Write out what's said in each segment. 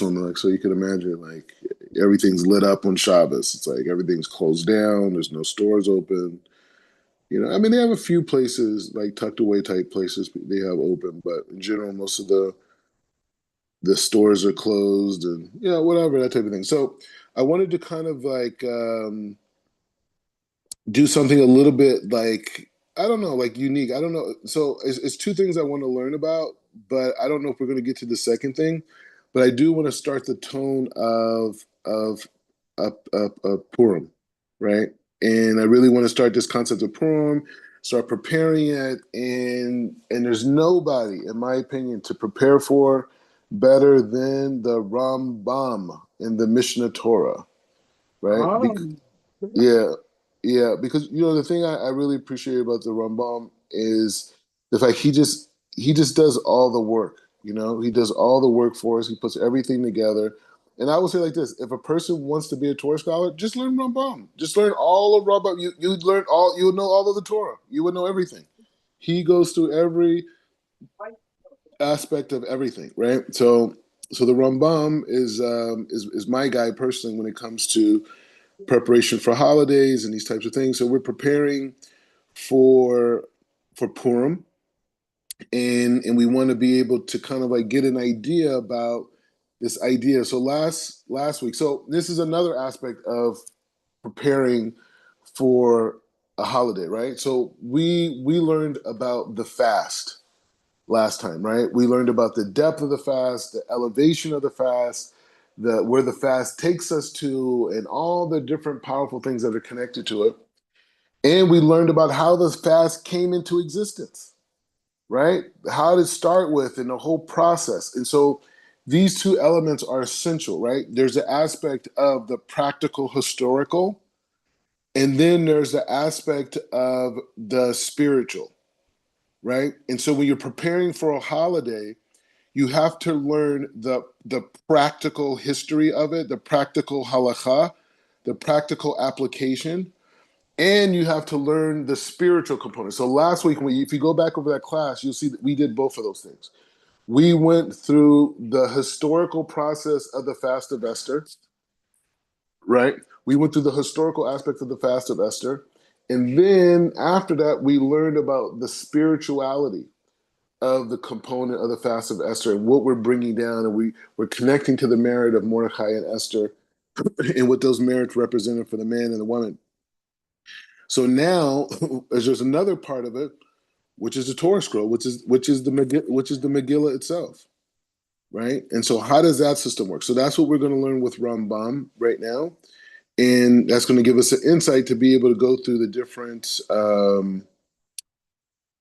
Like, so you can imagine, like, everything's lit up on Shabbos. It's like everything's closed down. There's no stores open. I mean, they have a few places, like tucked away type places they have open, but in general, most of the stores are closed and whatever, that type of thing. So I wanted to kind of like do something a little bit like, I don't know, like unique. I don't know. So it's two things I want to learn about, but I don't know if we're going to get to the second thing. But I do want to start the tone of Purim, right? And I really want to start this concept of Purim, start preparing it, and there's nobody, in my opinion, to prepare for better than the Rambam in the Mishnah Torah, right? Um, Yeah, yeah, because the thing I really appreciate about the Rambam is the fact he just does all the work. He does all the work for us. He puts everything together. And I would say like this: if a person wants to be a Torah scholar, just learn Rambam. Just learn all of Rambam. You'd learn all. You would know all of the Torah. You would know everything. He goes through every aspect of everything, right? So the Rambam is my guy personally when it comes to preparation for holidays and these types of things. So we're preparing for Purim, and we want to be able to kind of like get an idea about this idea. So last week, so this is another aspect of preparing for a holiday, right? So we learned about the fast last time, right? We learned about the depth of the fast, the elevation of the fast, the where the fast takes us to, and all the different powerful things that are connected to it. And we learned about how the fast came into existence, right? How to start with and the whole process. And so these two elements are essential, right? There's the aspect of the practical historical, and then there's the aspect of the spiritual, right? And so when you're preparing for a holiday, you have to learn the practical history of it, the practical halacha, the practical application, and you have to learn the spiritual component. So last week, if you go back over that class, you'll see that we did both of those things. We went through the historical process of the fast of Esther, right? We went through the historical aspect of the fast of Esther. And then after that, we learned about the spirituality of the component of the fast of Esther and what we're bringing down. And we're connecting to the merit of Mordecai and Esther and what those merits represented for the man and the woman. So now, as there's another part of it, which is the Torah scroll, which is the Megillah itself, right? And so, how does that system work? So that's what we're going to learn with Rambam right now, and that's going to give us an insight to be able to go through the different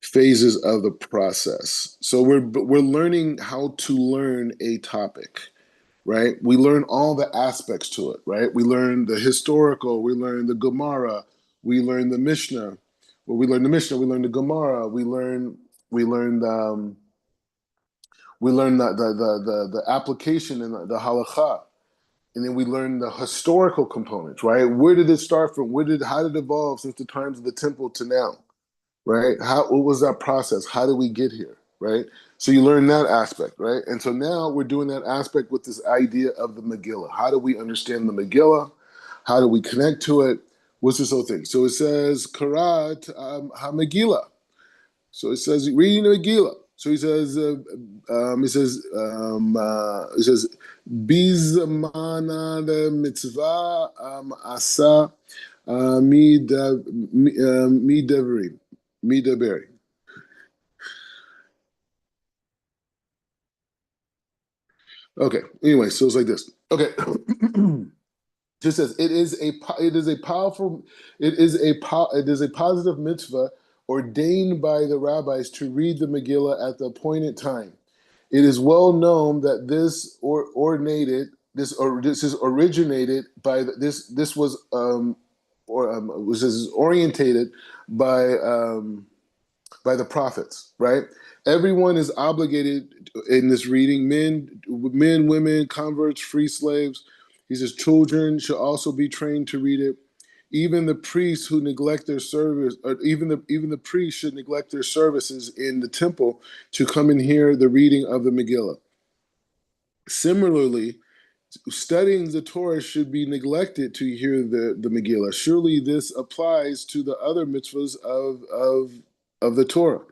phases of the process. So we're learning how to learn a topic, right? We learn all the aspects to it, right? We learn the historical, we learn the Gemara, we learn the Mishnah. Well, we learn the Mishnah, we learn the Gemara, we learn the application and the halakha, and then we learn the historical components, right? Where did it start from? How did it evolve since the times of the temple to now? Right? What was that process? How did we get here? Right? So you learn that aspect, right? And so now we're doing that aspect with this idea of the Megillah. How do we understand the Megillah? How do we connect to it? What's this whole thing? So it says Karat HaMegillah. So it says reading the Megillah. So he says Bizmana the mitzvah asa midavrim midaberi. Okay. Anyway, so it's like this. Okay. Just says it is a positive mitzvah ordained by the rabbis to read the Megillah at the appointed time. It is well known that this is originated by this was orientated by the prophets, right? Everyone is obligated in this reading, women, converts, free slaves. He says children should also be trained to read it. Even the priests who neglect their service, or even the priests should neglect their services in the temple to come and hear the reading of the Megillah. Similarly, studying the Torah should be neglected to hear the Megillah. Surely this applies to the other mitzvahs of the Torah.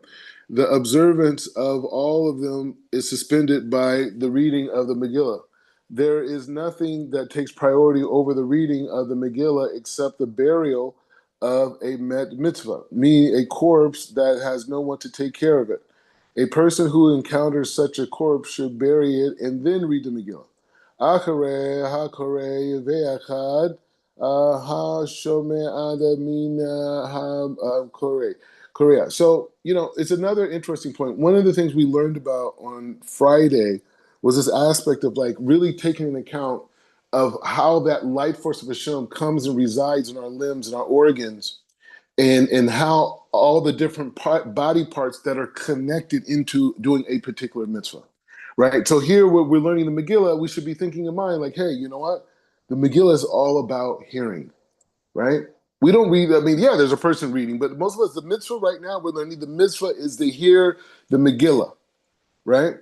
The observance of all of them is suspended by the reading of the Megillah. There is nothing that takes priority over the reading of the Megillah except the burial of a mitzvah, meaning a corpse that has no one to take care of it. A person who encounters such a corpse should bury it and then read the Megillah. Acharei hakorei ve'achad hashomeh adamina ha-korei. Korea. So, it's another interesting point. One of the things we learned about on Friday was this aspect of like really taking into account of how that light force of Hashem comes and resides in our limbs and our organs, and how all the different body parts that are connected into doing a particular mitzvah, right? So here, when we're learning the Megillah, we should be thinking in mind like, hey, you know what? The Megillah is all about hearing, right? We don't read, yeah, there's a person reading, but most of us, the mitzvah right now, we're learning the mitzvah is to hear the Megillah, right?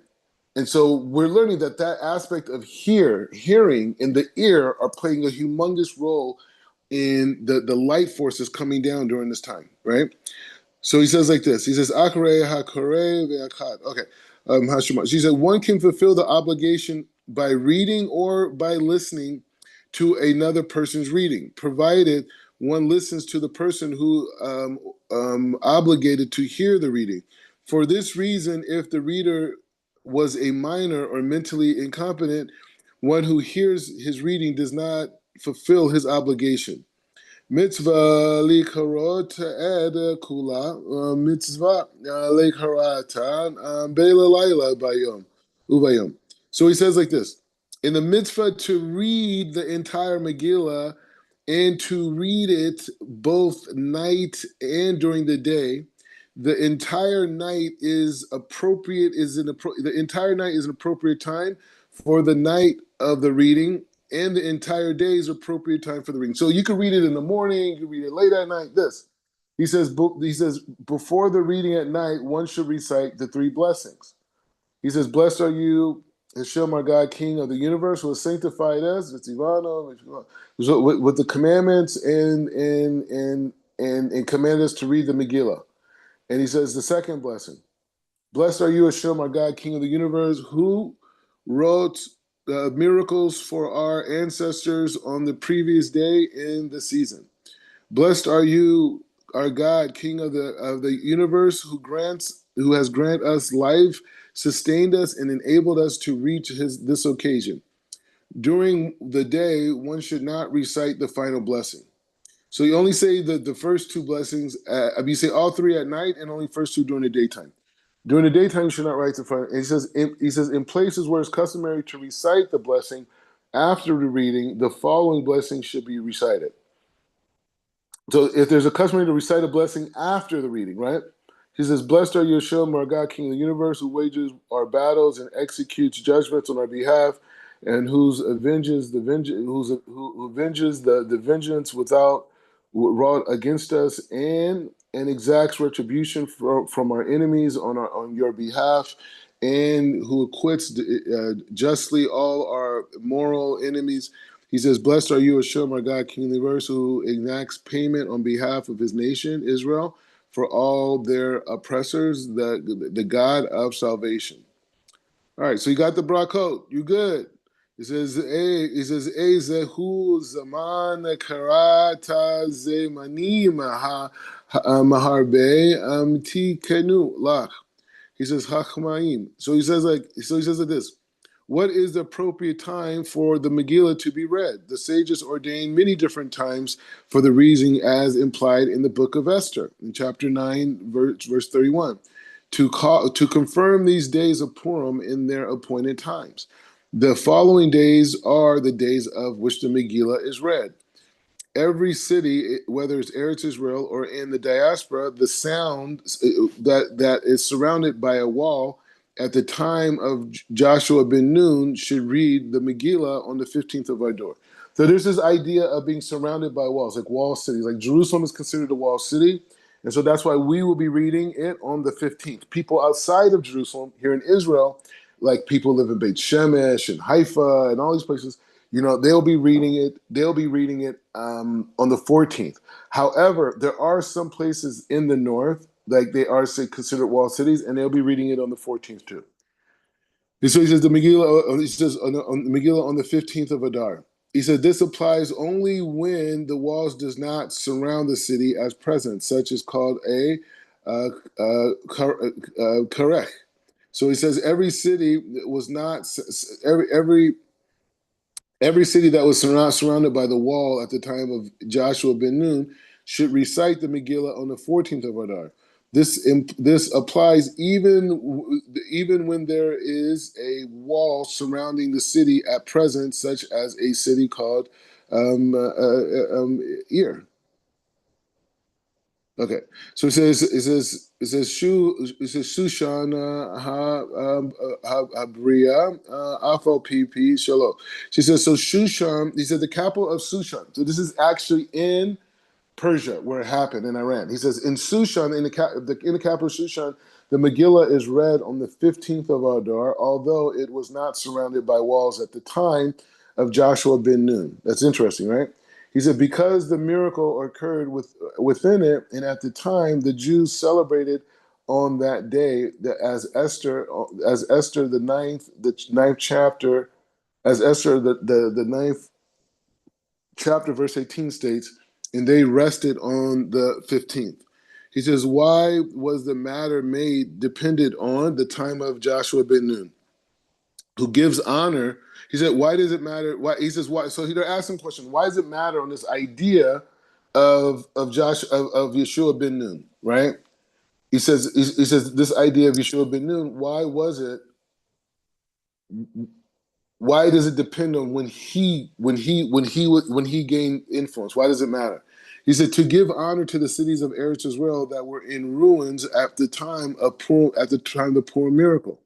And so we're learning that aspect of hearing and the ear are playing a humongous role in the light forces coming down during this time, right? So he says like this. He says, Akare hakore ve'achad. Okay. Hashima. She said, one can fulfill the obligation by reading or by listening to another person's reading, provided one listens to the person who obligated to hear the reading. For this reason, if the reader was a minor or mentally incompetent, one who hears his reading does not fulfill his obligation. Mitzvah likarot ed kula mitzvah likaratan beila laila bayom ubayom. So he says like this: in the mitzvah to read the entire Megillah and to read it both night and during the day, the entire night is appropriate. The entire night is an appropriate time for the night of the reading, and the entire day is appropriate time for the reading. So you can read it in the morning, you can read it late at night. He says before the reading at night, one should recite the three blessings. He says, "Blessed are you, Hashem, our God, King of the universe, who has sanctified us with the commandments and command us to read the Megillah." And he says the second blessing, "Blessed are you, Hashem, our God, King of the universe, who wrote miracles for our ancestors on the previous day in the season. Blessed are you, our God, King of the universe, who has granted us life, sustained us, and enabled us to reach this occasion. During the day, one should not recite the final blessing." So you only say the first two blessings. You say all three at night, and only first two during the daytime. During the daytime, you should not write the front. And he says, in places where it's customary to recite the blessing after the reading, the following blessing should be recited. So if there's a customary to recite a blessing after the reading, right? He says, "Blessed are you, Hashem, our God, King of the universe, who wages our battles and executes judgments on our behalf, and who avenges the vengeance without wrought against us, and exacts retribution from our enemies on your behalf, and who acquits justly all our moral enemies." He says, "Blessed are you, Hashem, our God, King of the universe, who enacts payment on behalf of his nation, Israel, for all their oppressors, the God of salvation." All right, so you got the brakot. You good. It says, Zehu zaman karata zemani maharbe tikenu lach. He says, Hachmaim. So he says like this. What is the appropriate time for the Megillah to be read? The sages ordained many different times for the reason as implied in the book of Esther, in chapter 9, verse 31, to confirm these days of Purim in their appointed times. The following days are the days of which the Megillah is read. Every city, whether it's Eretz Israel or in the diaspora, the sound that is surrounded by a wall at the time of Joshua ben Nun should read the Megillah on the 15th of Adar. So there's this idea of being surrounded by walls, like wall cities. Like Jerusalem is considered a wall city. And so that's why we will be reading it on the 15th. People outside of Jerusalem, here in Israel, like people live in Beit Shemesh and Haifa and all these places, they'll be reading it. They'll be reading it on the 14th. However, there are some places in the north, like they are considered walled cities, and they'll be reading it on the 14th too. So he says the Megillah. He says on the Megillah on the 15th of Adar. He said this applies only when the walls does not surround the city as present, such as called a karech. So he says every city was not every city that was surrounded by the wall at the time of Joshua ben Nun should recite the Megillah on the 14th of Adar. This applies even when there is a wall surrounding the city at present, such as a city called Ir. Okay, so it says Shushan Habria Afal PP Shalom. She says so Shushan. He said the capital of Shushan. So this is actually in Persia, where it happened in Iran. He says in Shushan, in the capital of Shushan, the Megillah is read on the 15th of Adar, although it was not surrounded by walls at the time of Joshua ben Nun. That's interesting, right? He said because the miracle occurred within it, and at the time the Jews celebrated on that day that as Esther the ninth chapter, as Esther the ninth chapter verse 18 states, and they rested on the 15th. He says, why was the matter made dependent on the time of Joshua ben Nun, who gives honor? He said, why does it matter? Why? He says, why? So they're asking the question, why does it matter on this idea of Yeshua ben Nun, right? He says this idea of Yeshua ben Nun, why does it depend on when he gained influence? Why does it matter? He said to give honor to the cities of Eretz Israel that were in ruins at the time of the Purim miracle.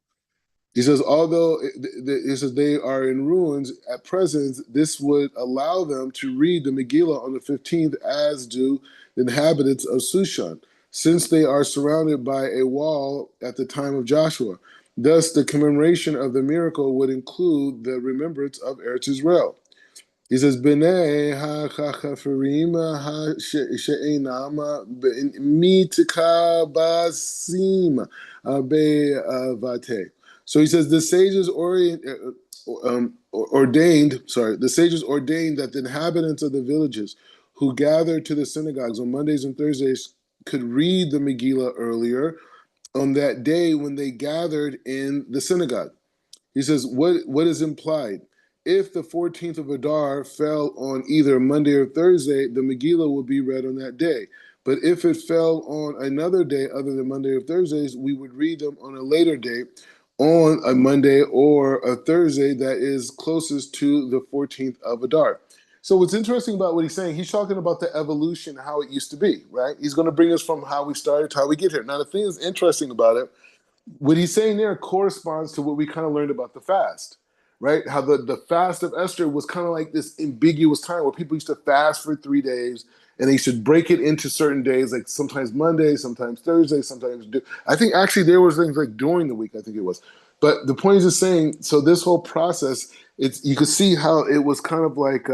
He says, although he says they are in ruins at present, this would allow them to read the Megillah on the 15th, as do the inhabitants of Shushan, since they are surrounded by a wall at the time of Joshua. Thus, the commemoration of the miracle would include the remembrance of Eretz Israel. He says, "Bnei ha-chachafirim ha-she'enam mitka basim be'avate." So he says the sages ordained. Sorry, the sages ordained that the inhabitants of the villages who gathered to the synagogues on Mondays and Thursdays could read the Megillah earlier on that day when they gathered in the synagogue. He says, what is implied? If the 14th of Adar fell on either Monday or Thursday, the Megillah will be read on that day. But if it fell on another day other than Monday or Thursdays, we would read them on a later date, on a Monday or a Thursday that is closest to the 14th of Adar. So what's interesting about what he's saying, he's talking about the evolution, how it used to be, right? He's going to bring us from how we started to how we get here. Now, the thing that's interesting about it, what he's saying there corresponds to what we kind of learned about the fast, right? How the fast of Esther was kind of like this ambiguous time where people used to fast for 3 days and they should break it into certain days, like sometimes Monday, sometimes Thursday, I think actually there was things like during the week, I think it was. But the point is just saying, so this whole process, you could see how it was kind of like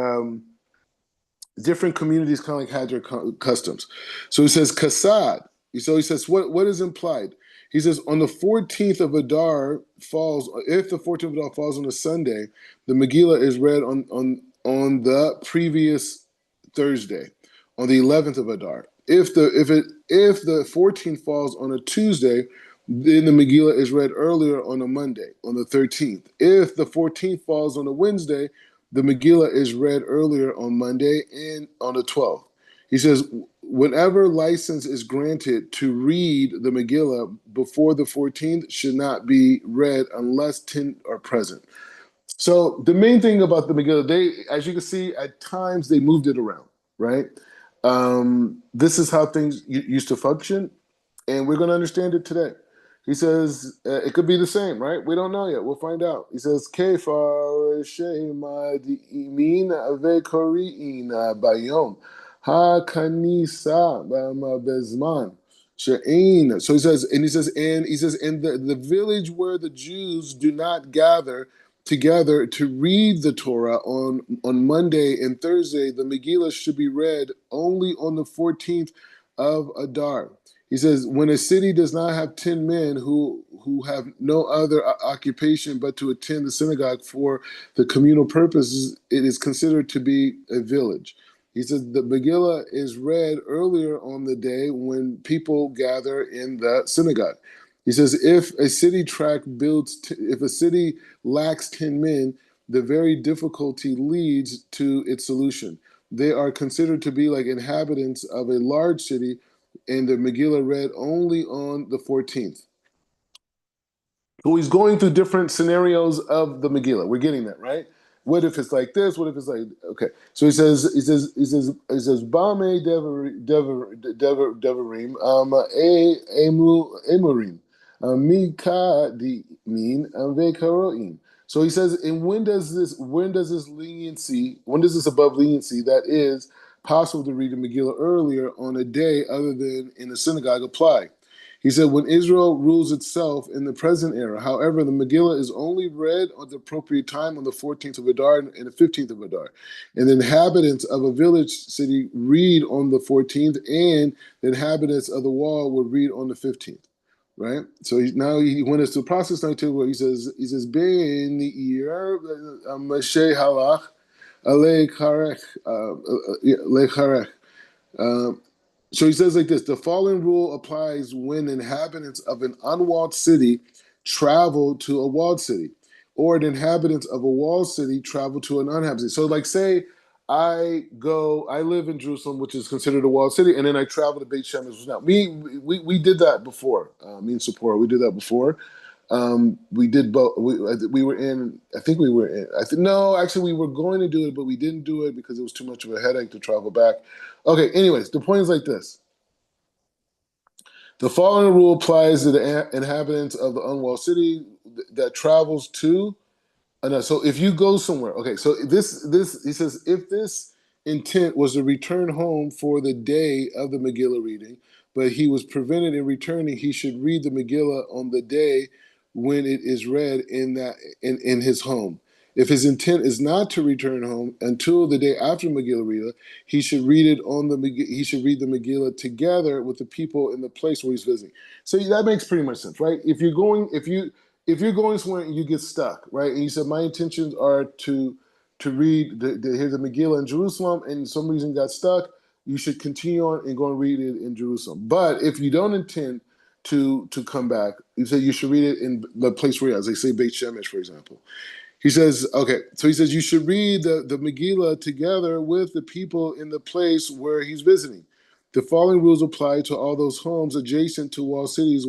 different communities kind of like had their customs. So he says kasad. So he says what is implied? He says on the 14th of Adar falls, if the 14th of Adar falls on a Sunday, the Megillah is read on the previous Thursday, on the 11th of Adar. If the 14th falls on a Tuesday, then the Megillah is read earlier on a Monday, on the 13th. If the 14th falls on a Wednesday, the Megillah is read earlier on Monday and on the 12th. He says, whenever license is granted to read the Megillah before the 14th should not be read unless 10 are present. So the main thing about the Megillah, as you can see, at times they moved it around, right? This is how things used to function, and we're going to understand it today. He says it could be the same, right? We don't know yet. We'll find out. He says, "Kefar shema di'imin vekori'in bayom ha kanisa bezman." She'ain. So and the village where the Jews do not gather together to read the Torah on Monday and Thursday, the Megillah should be read only on the 14th of Adar. He says, when a city does not have 10 men who have no other occupation but to attend the synagogue for the communal purposes, it is considered to be a village. He says the Megillah is read earlier on the day when people gather in the synagogue. He says if a city lacks 10 men, the very difficulty leads to its solution. They are considered to be like inhabitants of a large city, and the Megillah read only on the 14th. So he's going through different scenarios of the Megillah. We're getting that, right? What if it's like this? What if it's like okay? So he says Bame Devarim Emurim Mika di Min Vekaroim. So he says, and when does this above leniency that is possible to read the Megillah earlier on a day other than in a synagogue apply? He said, when Israel rules itself in the present era, however, the Megillah is only read at the appropriate time on the 14th of Adar and the 15th of Adar. And the inhabitants of a village city read on the 14th, and the inhabitants of the wall would read on the 15th. Right? So now he went us to process 92 where he says, Ben Mashe Halach Ale Karech Le Karech. So he says like this, the following rule applies when inhabitants of an unwalled city travel to a walled city, or the inhabitants of a walled city travel to an uninhabited city. So like say I live in Jerusalem, which is considered a walled city, and then I travel to Beit Shemesh. Now, we did that before. Me and Sephora, we did that before. We did both. We were in. I think we were in. No, actually, we were going to do it, but we didn't do it because it was too much of a headache to travel back. Okay. Anyways, the point is like this: the following rule applies to the inhabitants of the unwalled city that travels to no, so if you go somewhere, okay, so this he says if this intent was to return home for the day of the Megillah reading, but he was prevented in returning, he should read the Megillah on the day when it is read in his home. If his intent is not to return home until the day after Megillah reader, he should read it on the he should read the Megillah together with the people in the place where he's visiting. So that makes pretty much sense, right? If you're going somewhere and you get stuck, right, and you said my intentions are to read here's the Megillah in Jerusalem, and some reason got stuck, you should continue on and go and read it in Jerusalem. But if you don't intend to come back, you say you should read it in the place where, as they say, Beit Shemesh, for example. He says, okay, so he says you should read the Megillah together with the people in the place where he's visiting. The following rules apply to all those homes adjacent to walled cities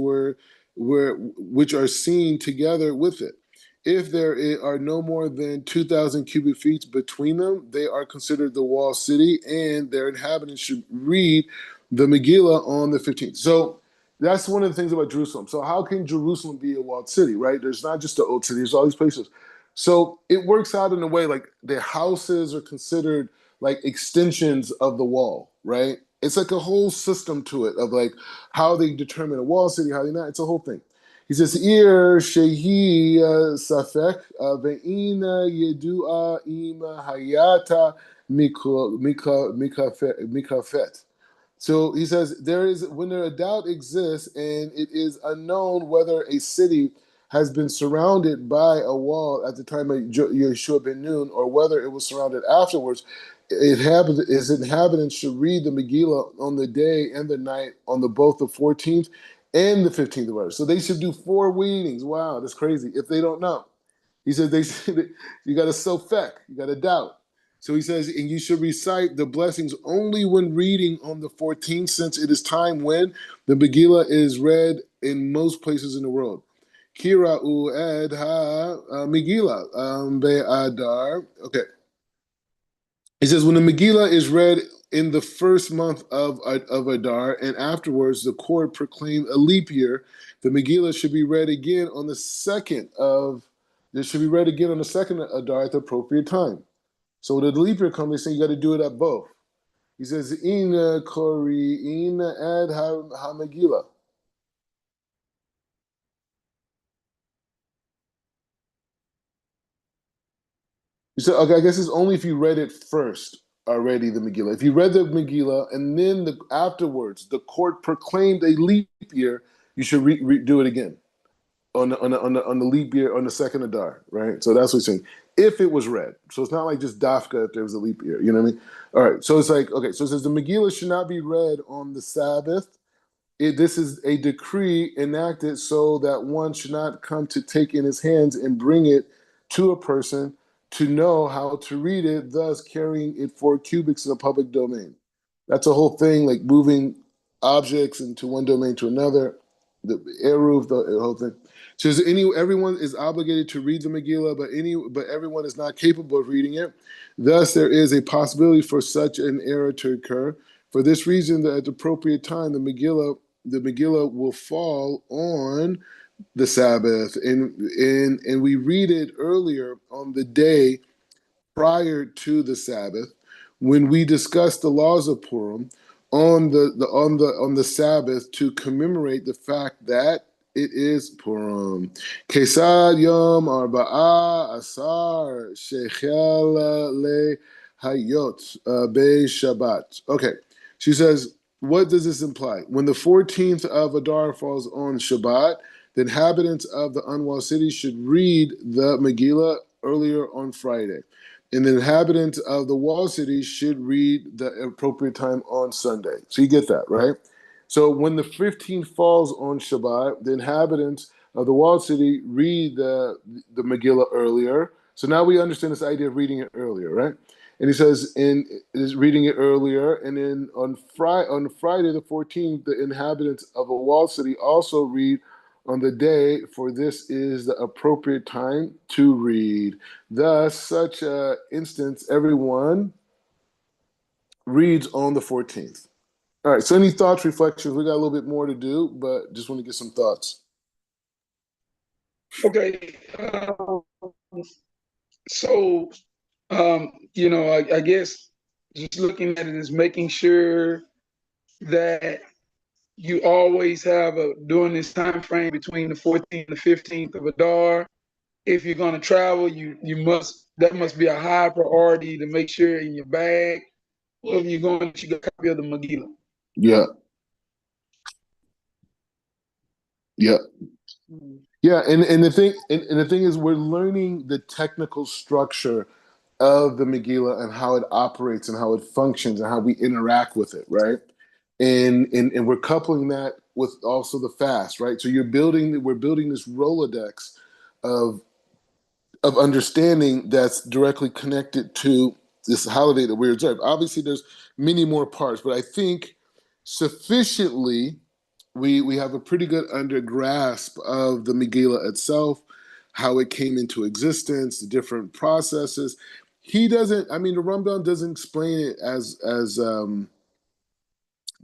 which are seen together with it. If there are no more than 2,000 cubic feet between them, they are considered the walled city, and their inhabitants should read the Megillah on the 15th. So that's one of the things about Jerusalem. So how can Jerusalem be a walled city, right? There's not just the old city, there's all these places. So it works out in a way like the houses are considered like extensions of the wall, right? It's like a whole system to it of like how they determine a wall city, how they not. It's a whole thing. He says, "Ir shehi safek ve'ina yedua im hayata mikafet." So he says, there is when a doubt exists and it is unknown whether a city has been surrounded by a wall at the time of Yeshua ben Nun or whether it was surrounded afterwards, its inhabitants should read the Megillah on the day and the night on both the 14th and the 15th of Adar. So they should do 4 readings. Wow, that's crazy. If they don't know. He said you got to sofek, you got to doubt. So he says, and you should recite the blessings only when reading on the 14th, since it is time when the Megillah is read in most places in the world. Kira ed ha Megillah be'adar. Okay. He says, when the Megillah is read in the first month of Adar, and afterwards the court proclaimed a leap year, the Megillah should be read again on the second of. This should be read again on the second Adar at the appropriate time. So when the leap year comes, they say you got to do it at both. He says, Ina Kori, Ina Ad HaMegillah. You said, okay, I guess it's only if you read it first already, the Megillah. If you read the Megillah and then afterwards the court proclaimed a leap year, you should do it again on the leap year on the second Adar, right? So that's what he's saying. If it was read, so it's not like just dafka if there was a leap year. You know what I mean? All right. So it's like okay. So it says the Megillah should not be read on the Sabbath. This is a decree enacted so that one should not come to take in his hands and bring it to a person to know how to read it, thus carrying it 4 cubits in a public domain. That's a whole thing, like moving objects into one domain to another, the eruv, the whole thing. So everyone is obligated to read the Megillah, but everyone is not capable of reading it. Thus, there is a possibility for such an error to occur. For this reason, that at the appropriate time, the Megillah will fall on the Sabbath, and we read it earlier on the day prior to the Sabbath when we discussed the laws of Purim on the Sabbath to commemorate the fact that it is Purim. Kesad Yom Arba'a Asar Shechel Le Hayot Be Shabbat. Okay, she says, what does this imply? When the 14th of Adar falls on Shabbat, the inhabitants of the unwalled city should read the Megillah earlier on Friday. And the inhabitants of the walled city should read the appropriate time on Sunday. So you get that, right? So when the 15th falls on Shabbat, the inhabitants of the walled city read the Megillah earlier. So now we understand this idea of reading it earlier, right? And he says, in is reading it earlier, and then on Friday the 14th, the inhabitants of a walled city also read on the day, for this is the appropriate time to read. Thus, such a instance, everyone reads on the 14th. All right. So, any thoughts, reflections? We got a little bit more to do, but just want to get some thoughts. Okay. So, I guess just looking at it is making sure that you always have during this time frame between the 14th and the 15th of Adar. If you're going to travel, that must be a high priority to make sure in your bag, wherever you're going, you got a copy of the Megillah. Yeah. Yeah. Yeah, and the thing is, we're learning the technical structure of the Megillah and how it operates and how it functions and how we interact with it, right? And we're coupling that with also the fast, right? So we're building this Rolodex of understanding that's directly connected to this holiday that we observe. Obviously, there's many more parts, but I think sufficiently we have a pretty good under grasp of the Megillah itself, how it came into existence, the different processes. He doesn't. I mean, the Rambam doesn't explain it as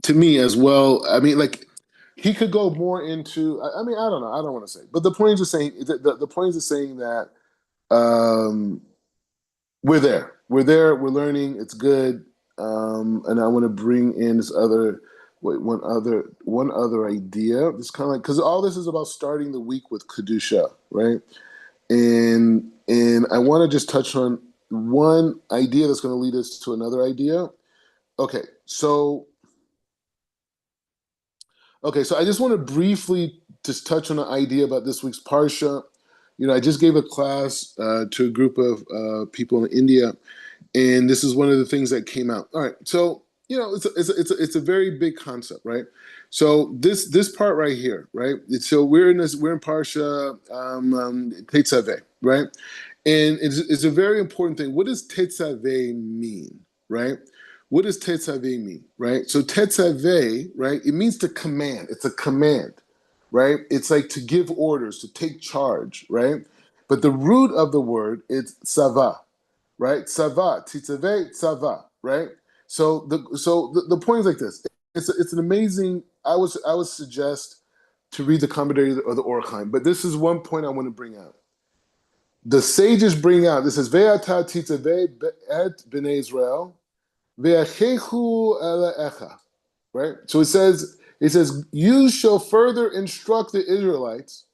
to me as well. I mean, like he could go more into. I mean, I don't know. I don't want to say, but the point is just saying the point is just saying that um, we're there. We're there. We're learning. It's good. And I want to bring in this other, one other idea. It's kind of like because all this is about starting the week with kedusha, right? And I want to just touch on one idea that's going to lead us to another idea. Okay, so I just want to briefly just touch on an idea about this week's parsha. I just gave a class to a group of people in India, and this is one of the things that came out. All right, so it's a very big concept, right? So this part right here, right? So we're in Parsha Tetzaveh, right? And it's a very important thing. What does Tetzaveh mean, right? What does Tetzaveh mean, right? So Tetzaveh, right? It means to command. It's a command, right? It's like to give orders, to take charge, right? But the root of the word is sava, right? Sava, titzaveh, sava, right? So the point is like this. It's an amazing. I would suggest to read the commentary or the Orchaim, but this is one point I want to bring out. The sages bring out. This is ve'ata titzaveh et bnei Israel. ve'achechu elecha. Right? So it says, you shall further instruct the Israelites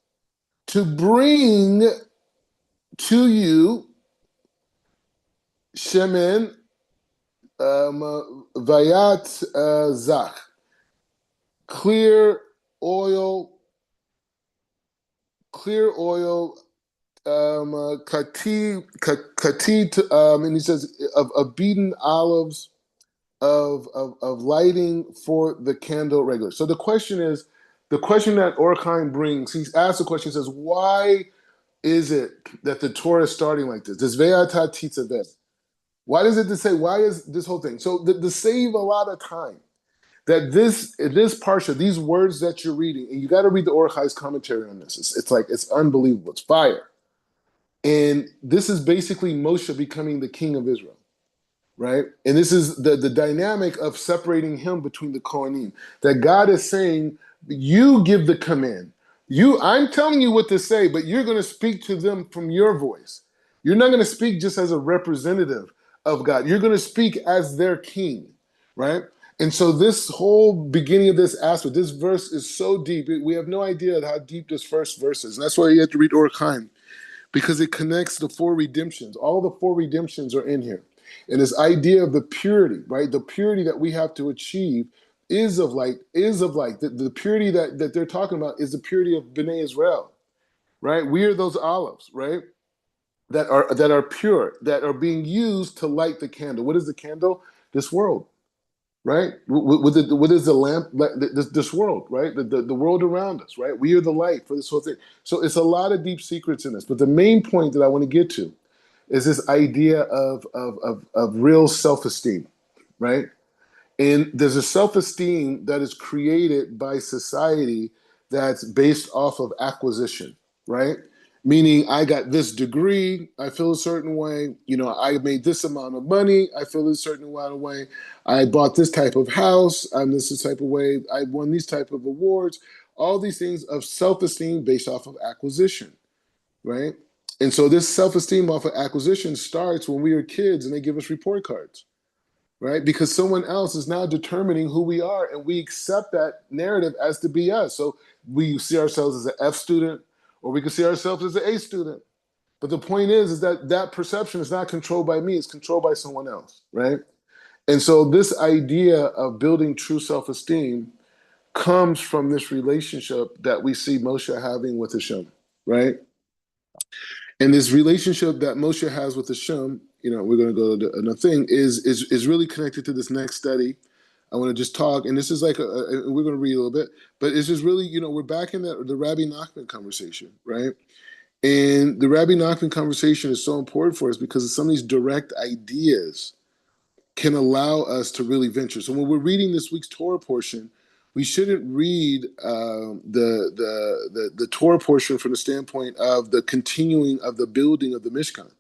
to bring to you shemen vayat zach, clear oil, katit, and he says of beaten olives, of lighting for the candle regular. So the question that Orkheim brings, he's asked the question, he says, why is it that the Torah is starting like this? This ve'ata titzavet. Why does it say, why is this whole thing? So to save a lot of time, that this parsha, these words that you're reading, and you got to read the Orchai's commentary on this. It's like, it's unbelievable. It's fire. And this is basically Moshe becoming the king of Israel, right? And this is the dynamic of separating him between the Kohanim. That God is saying, you give the command. I'm telling you what to say, but you're going to speak to them from your voice. You're not going to speak just as a representative of God. You're going to speak as their king, right? And so this whole beginning of this aspect, this verse is so deep. We have no idea how deep this first verse is. And that's why you have to read Orchaim, because it connects the four redemptions. All the four redemptions are in here. And this idea of the purity, right? The purity that we have to achieve is of light. The purity that they're talking about is the purity of Bnei Israel, right? We are those olives, right? That are pure, that are being used to light the candle. What is the candle? This world, right? What is the lamp? This world, right? The world around us, right? We are the light for this whole thing. So it's a lot of deep secrets in this. But the main point that I want to get to is this idea of real self-esteem, right? And there's a self-esteem that is created by society that's based off of acquisition, right? Meaning, I got this degree, I feel a certain way. I made this amount of money, I feel a certain amount of way. I bought this type of house, I'm this type of way. I won these type of awards. All these things of self-esteem based off of acquisition, right? And so this self-esteem off of acquisition starts when we were kids and they give us report cards, right? Because someone else is now determining who we are, and we accept that narrative as to be us. So we see ourselves as an F student, or we can see ourselves as an A student. But the point is that perception is not controlled by me, it's controlled by someone else, right? And so this idea of building true self-esteem comes from this relationship that we see Moshe having with Hashem, right? And this relationship that Moshe has with Hashem, we're going to go to another thing, is really connected to this next study. I want to just talk, and this is like, we're going to read a little bit, but it's just really, we're back in the Rabbi Nachman conversation, right? And the Rabbi Nachman conversation is so important for us because some of these direct ideas can allow us to really venture. So when we're reading this week's Torah portion, we shouldn't read the Torah portion from the standpoint of the continuing of the building of the Mishkan,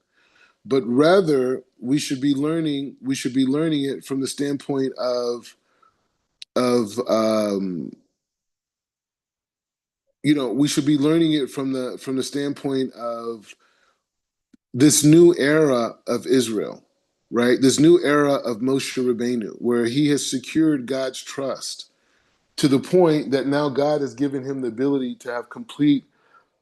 but rather we should be learning it from the standpoint of we should be learning it from the standpoint of this new era of Israel, right? This new era of Moshe Rabbeinu, where he has secured God's trust to the point that now God has given him the ability to have complete,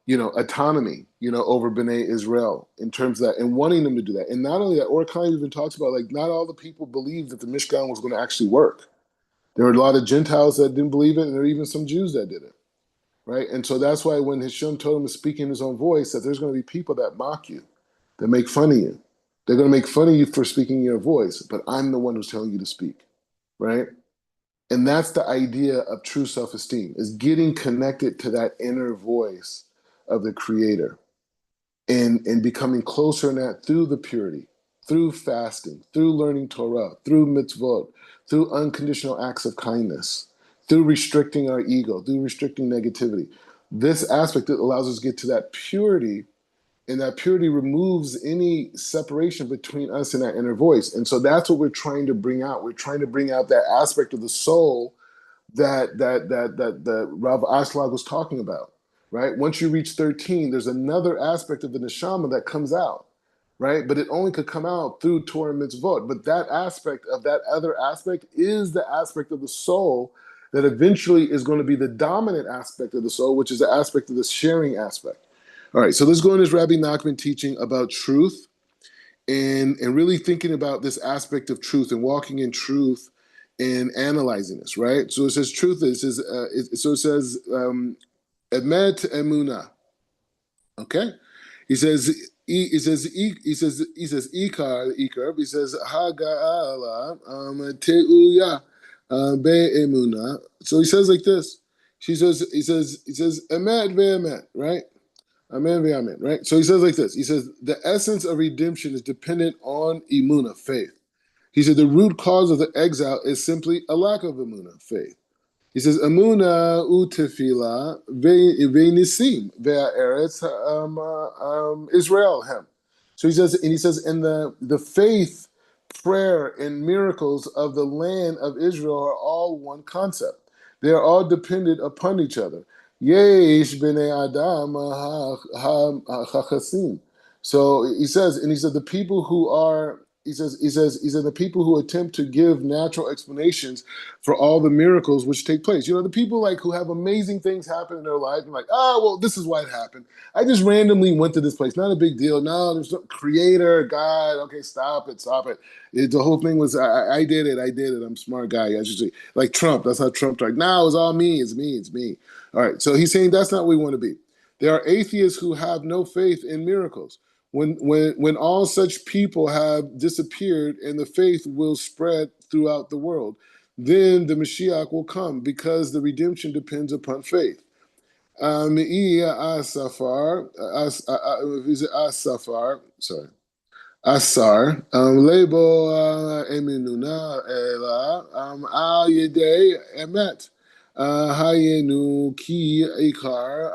autonomy, over Bnei Israel in terms of that, and wanting them to do that. And not only that, Orkhan even talks about, like, not all the people believed that the Mishkan was going to actually work. There were a lot of Gentiles that didn't believe it, and there were even some Jews that did it, right? And so that's why when Hashem told him to speak in his own voice, that there's going to be people that mock you, that make fun of you. They're going to make fun of you for speaking your voice, but I'm the one who's telling you to speak, right? And that's the idea of true self-esteem, is getting connected to that inner voice of the Creator and becoming closer in that through the purity, through fasting, through learning Torah, through mitzvot, through unconditional acts of kindness, through restricting our ego, through restricting negativity. This aspect that allows us to get to that purity, and that purity removes any separation between us and that inner voice. And so that's what we're trying to bring out. We're trying to bring out that aspect of the soul that Rav Ashlag was talking about, right? Once you reach 13, there's another aspect of the neshama that comes out, right? But it only could come out through Torah and mitzvot. But that aspect of that other aspect is the aspect of the soul that eventually is going to be the dominant aspect of the soul, which is the aspect of the sharing aspect. All right, so let's go in this Rabbi Nachman teaching about truth and really thinking about this aspect of truth and walking in truth and analyzing this, right? So it says truth. It says emet emuna. Okay, he says ikar. He says haga'ala teuya be'emuna. So he says like this. He says emet ve'emet, right? Amen ve'amen, right? So he says like this. He says the essence of redemption is dependent on emuna, faith. He said the root cause of the exile is simply a lack of emuna, faith. He says, Amuna utefila ve'nisim ve'eretz Israel hem. So he says, and the faith, prayer, and miracles of the land of Israel are all one concept. They are all dependent upon each other. Yesh b'nei adam hachasim. So he said, the people who are, he said, the people who attempt to give natural explanations for all the miracles which take place. You know, the people like who have amazing things happen in their life and like, oh, well, this is why it happened. I just randomly went to this place. Not a big deal. No, there's no creator, God. Okay, stop it. The whole thing was, I did it. I'm a smart guy. I should say, like Trump. That's how Trump talked. No, it's all me. It's me. All right. So he's saying that's not what we want to be. There are atheists who have no faith in miracles. When all such people have disappeared and the faith will spread throughout the world, then the Mashiach will come because the redemption depends upon faith. Asafar, sorry. Asar, lebo eminuna ela al yedei emet. Hayenu ki ikar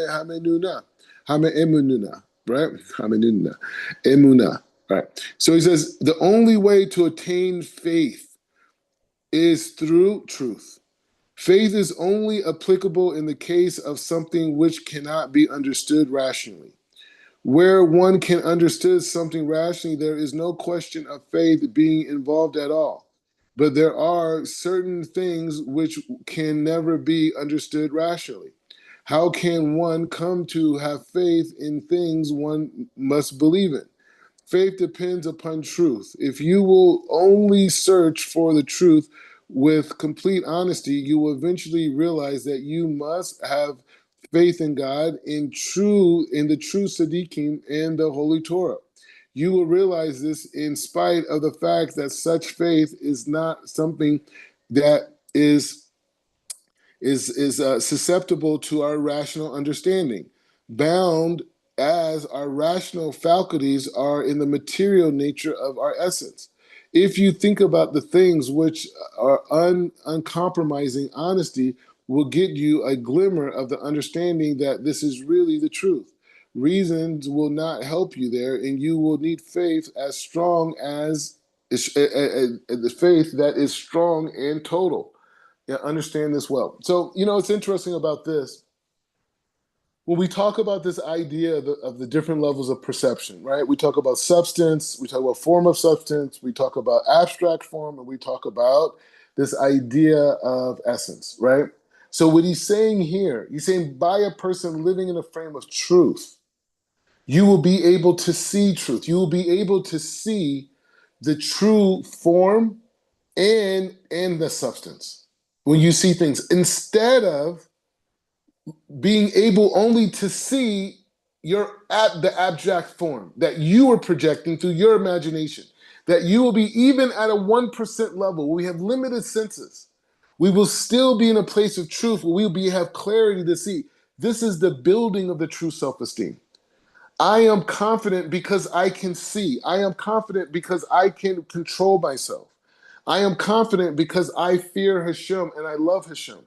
hamenuna. Hame emununa, right? Hamenuna. Emuna, right? So he says the only way to attain faith is through truth. Faith is only applicable in the case of something which cannot be understood rationally. Where one can understand something rationally, there is no question of faith being involved at all. But there are certain things which can never be understood rationally. How can one come to have faith in things one must believe in? Faith depends upon truth. If you will only search for the truth with complete honesty, you will eventually realize that you must have faith in God, in the true Siddiqim and the Holy Torah. You will realize this in spite of the fact that such faith is not something that is susceptible to our rational understanding, bound as our rational faculties are in the material nature of our essence. If you think about the things which are uncompromising honesty will get you a glimmer of the understanding that this is really the truth. Reasons will not help you there, and you will need faith as strong as the faith that is strong and total. Yeah, understand this well. So, it's interesting about this. When we talk about this idea of the different levels of perception, right? We talk about substance, we talk about form of substance, we talk about abstract form, and we talk about this idea of essence, right? So what he's saying here, he's saying by a person living in a frame of truth, you will be able to see truth. You will be able to see the true form and the substance when you see things, instead of being able only to see the abstract form that you are projecting through your imagination. That you will be, even at a 1% level, we have limited senses, we will still be in a place of truth where have clarity to see. This is the building of the true self-esteem. I am confident because I can see. I am confident because I can control myself. I am confident because I fear Hashem and I love Hashem,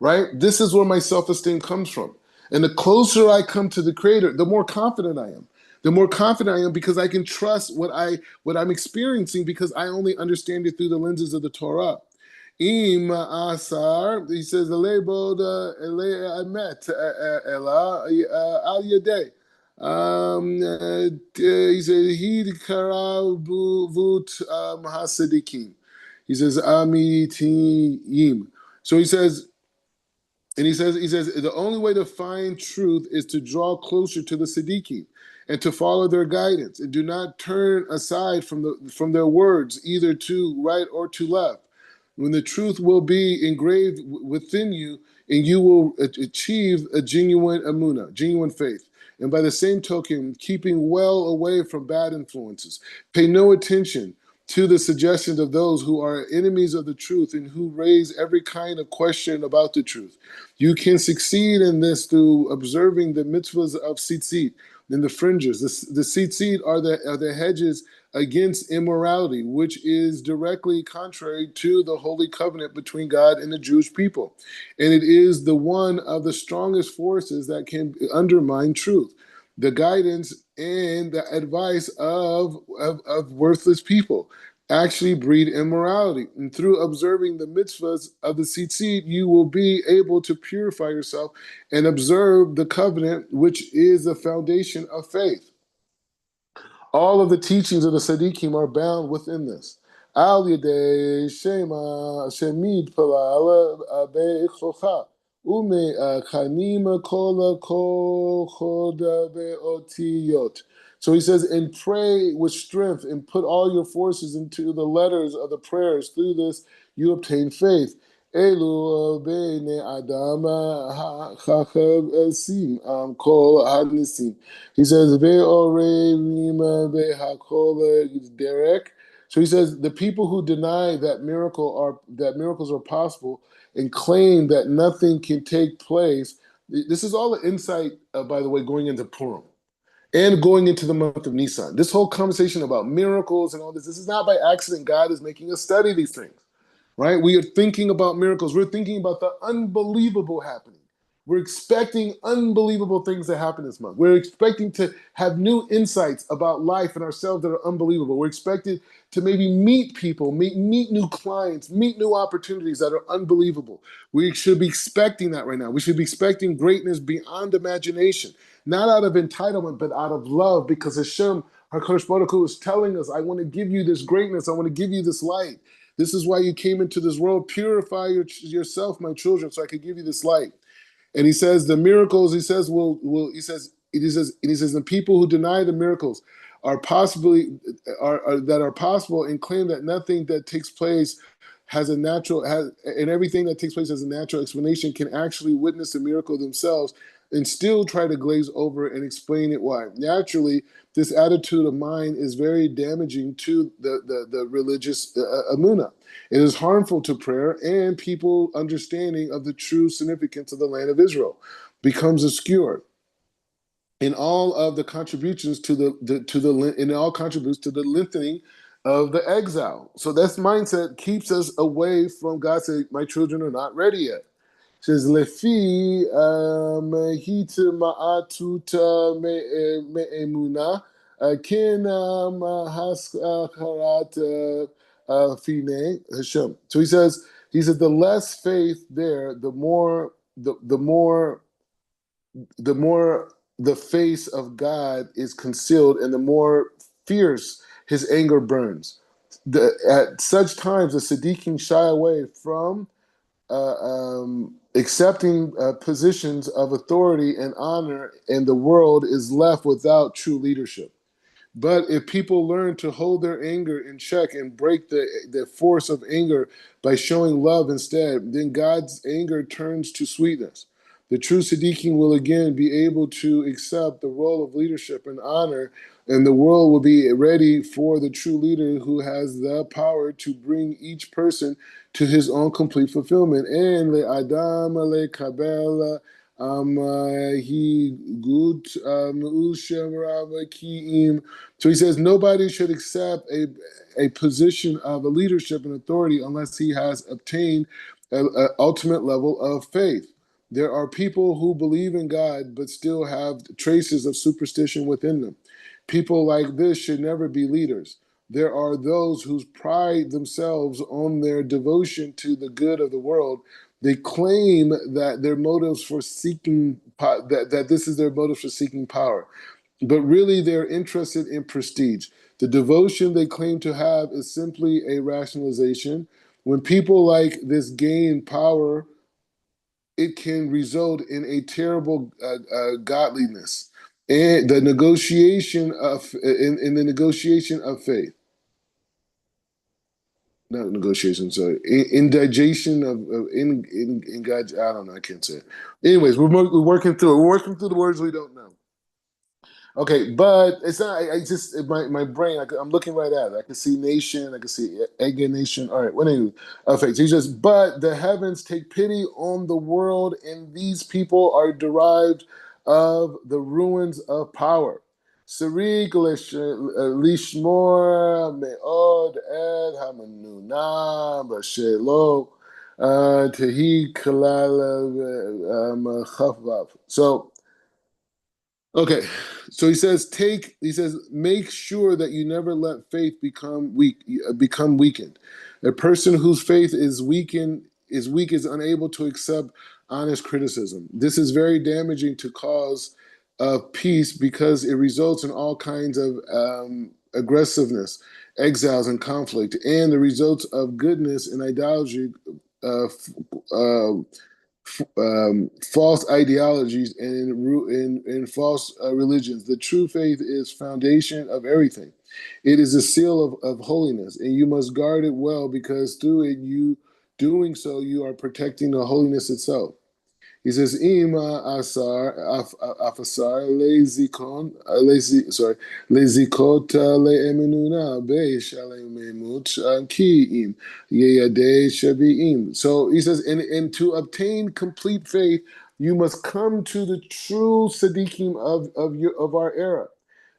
right? This is where my self-esteem comes from. And the closer I come to the Creator, the more confident I am. The more confident I am because I can trust what I'm experiencing because I only understand it through the lenses of the Torah. Im asar, he says, "Elebod emet ela al yedei He said, he Hasidikim. He says, Amitiyim. So he says, he says, the only way to find truth is to draw closer to the Siddiqui and to follow their guidance, and do not turn aside from their words, either to right or to left. When the truth will be engraved within you, and you will achieve a genuine amuna, genuine faith. And by the same token, keeping well away from bad influences. Pay no attention to the suggestions of those who are enemies of the truth and who raise every kind of question about the truth. You can succeed in this through observing the mitzvahs of tzitzit and the fringes. The tzitzit are the hedges against immorality, which is directly contrary to the holy covenant between God and the Jewish people. And it is the one of the strongest forces that can undermine truth, the guidance and the advice of worthless people actually breed immorality. And through observing the mitzvahs of the tzitzit, you will be able to purify yourself and observe the covenant, which is the foundation of faith. All of the teachings of the Tzaddikim are bound within this. Al yedei shema shemid palal be'chocha ume kanima kola kol choda be'otiyot. So he says, and pray with strength and put all your forces into the letters of the prayers. Through this, you obtain faith. Elu bene adam ha'chachasim kol ha'nisim. He says, derek. So he says, the people who deny that miracles are possible and claim that nothing can take place. This is all the insight, by the way, going into Purim and going into the month of Nisan. This whole conversation about miracles and all this is not by accident. God is making us study these things, right? We are thinking about miracles. We're thinking about the unbelievable happening. We're expecting unbelievable things to happen this month. We're expecting to have new insights about life and ourselves that are unbelievable. We're expected to maybe meet people, meet new clients, meet new opportunities that are unbelievable. We should be expecting that right now. We should be expecting greatness beyond imagination, not out of entitlement, but out of love, because Hashem, HaKadosh Baruch Hu, is telling us, I want to give you this greatness. I want to give you this light. This is why you came into this world. Purify yourself, my children, so I could give you this light. And he says the miracles. He says the people who deny the miracles are possible and claim that nothing that takes place and everything that takes place has a natural explanation can actually witness the miracle themselves and still try to glaze over and explain it why. Naturally, this attitude of mind is very damaging to the religious amuna. It is harmful to prayer, and people's understanding of the true significance of the land of Israel becomes obscured. In all of the contributions it all contributes to the lengthening of the exile. So that mindset keeps us away from God. Saying, "My children are not ready yet." It says lefi hit ma'atuta me'emuna ken haskarat fine Hashem. So he says the less faith there, the more the face of God is concealed, and the more fierce his anger burns. At such times, the Siddiqim shy away from accepting positions of authority and honor, and the world is left without true leadership. But if people learn to hold their anger in check and break the force of anger by showing love instead, then God's anger turns to sweetness. The true Siddiqim will again be able to accept the role of leadership and honor, and the world will be ready for the true leader who has the power to bring each person to his own complete fulfillment. And le adam le kabel he good so he says nobody should accept a position of a leadership and authority unless he has obtained an ultimate level of faith. There are people who believe in God but still have traces of superstition within them. People like this should never be leaders. There are those who pride themselves on their devotion to the good of the world. They claim that their motives for seeking that this is their motives for seeking power. but really they're interested in prestige. The devotion they claim to have is simply a rationalization. When people like this gain power, it can result in a terrible godliness and the negotiation of in the negotiation of faith. Not negotiation, sorry, indigestion in God. I don't know. I can't say it. Anyways, we're working through it. We're working through the words we don't know. Okay, but it's not. I just my brain. I'm looking right at it. I can see nation. I can see Ega nation. All right. What anyway? Okay. So he says, but the heavens take pity on the world, and these people are derived of the ruins of power. Sarik lishmor meod ed hamanuna b'shelo tehi kalal chafvav. So. Okay, so he says, make sure that you never let faith become weakened. A person whose faith is unable to accept honest criticism. This is very damaging to cause of peace because it results in all kinds of aggressiveness, exiles, and conflict, and the results of goodness and idolatry. Uh, uh, False ideologies and in false religions. The true faith is foundation of everything. It is a seal of holiness, and you must guard it well because through it, you doing so, you are protecting the holiness itself. He says, "Ima asar afasar lezikon lezikot leemenuna beishalememut kiim yeyadei shabiim." So he says, and to obtain complete faith, you must come to the true tzaddikim of our era.